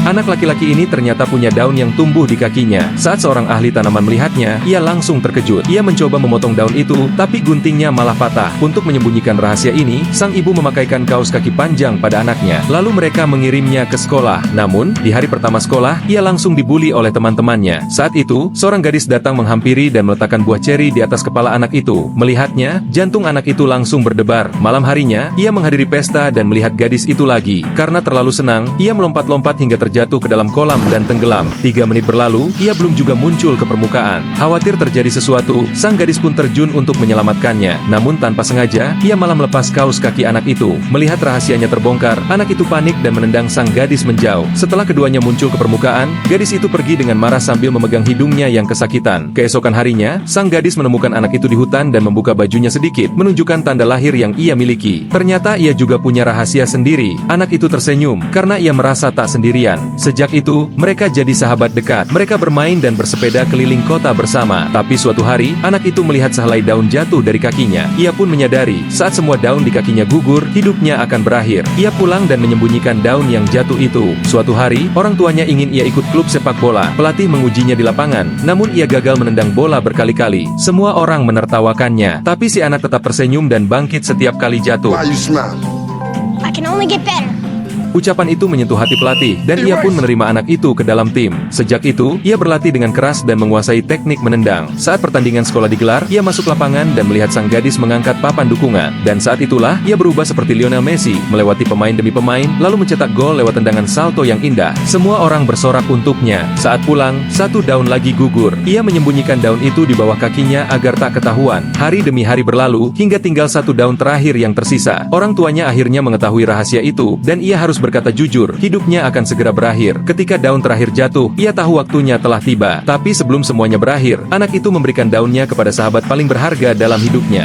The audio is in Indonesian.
Anak laki-laki ini ternyata punya daun yang tumbuh di kakinya. Saat seorang ahli tanaman melihatnya, ia langsung terkejut. Ia mencoba memotong daun itu, tapi guntingnya malah patah. Untuk menyembunyikan rahasia ini, sang ibu memakaikan kaos kaki panjang pada anaknya. Lalu mereka mengirimnya ke sekolah. Namun, di hari pertama sekolah, ia langsung dibuli oleh teman-temannya. Saat itu, seorang gadis datang menghampiri dan meletakkan buah ceri di atas kepala anak itu. Melihatnya, jantung anak itu langsung berdebar. Malam harinya, ia menghadiri pesta dan melihat gadis itu lagi. Karena terlalu senang, ia melompat-lompat hingga terjatuh ke dalam kolam dan tenggelam. 3 menit berlalu, ia belum juga muncul ke permukaan. Khawatir terjadi sesuatu, sang gadis pun terjun untuk menyelamatkannya. Namun tanpa sengaja, ia malah melepas kaos kaki anak itu. Melihat rahasianya terbongkar, anak itu panik dan menendang sang gadis menjauh. Setelah keduanya muncul ke permukaan, gadis itu pergi dengan marah sambil memegang hidungnya yang kesakitan. Keesokan harinya, sang gadis menemukan anak itu di hutan dan membuka bajunya sedikit, menunjukkan tanda lahir yang ia miliki. Ternyata ia juga punya rahasia sendiri. Anak itu tersenyum, karena ia merasa tak sendirian. Sejak itu, mereka jadi sahabat dekat. Mereka bermain dan bersepeda keliling kota bersama. Tapi suatu hari, anak itu melihat sehelai daun jatuh dari kakinya. Ia pun menyadari, saat semua daun di kakinya gugur, hidupnya akan berakhir. Ia pulang dan menyembunyikan daun yang jatuh itu. Suatu hari, orang tuanya ingin ia ikut klub sepak bola. Pelatih mengujinya di lapangan, namun ia gagal menendang bola berkali-kali. Semua orang menertawakannya, tapi si anak tetap tersenyum dan bangkit setiap kali jatuh. Why you smile? I can only get better. Ucapan itu menyentuh hati pelatih, dan ia pun menerima anak itu ke dalam tim. Sejak itu, ia berlatih dengan keras dan menguasai teknik menendang. Saat pertandingan sekolah digelar, ia masuk lapangan dan melihat sang gadis mengangkat papan dukungan. Dan saat itulah, ia berubah seperti Lionel Messi, melewati pemain demi pemain, lalu mencetak gol lewat tendangan salto yang indah. Semua orang bersorak untuknya. Saat pulang, satu daun lagi gugur. Ia menyembunyikan daun itu di bawah kakinya agar tak ketahuan. Hari demi hari berlalu, hingga tinggal satu daun terakhir yang tersisa. Orang tuanya akhirnya mengetahui rahasia itu, dan ia harus berkata jujur, hidupnya akan segera berakhir. Ketika daun terakhir jatuh, ia tahu waktunya telah tiba. Tapi sebelum semuanya berakhir, anak itu memberikan daunnya kepada sahabat paling berharga dalam hidupnya.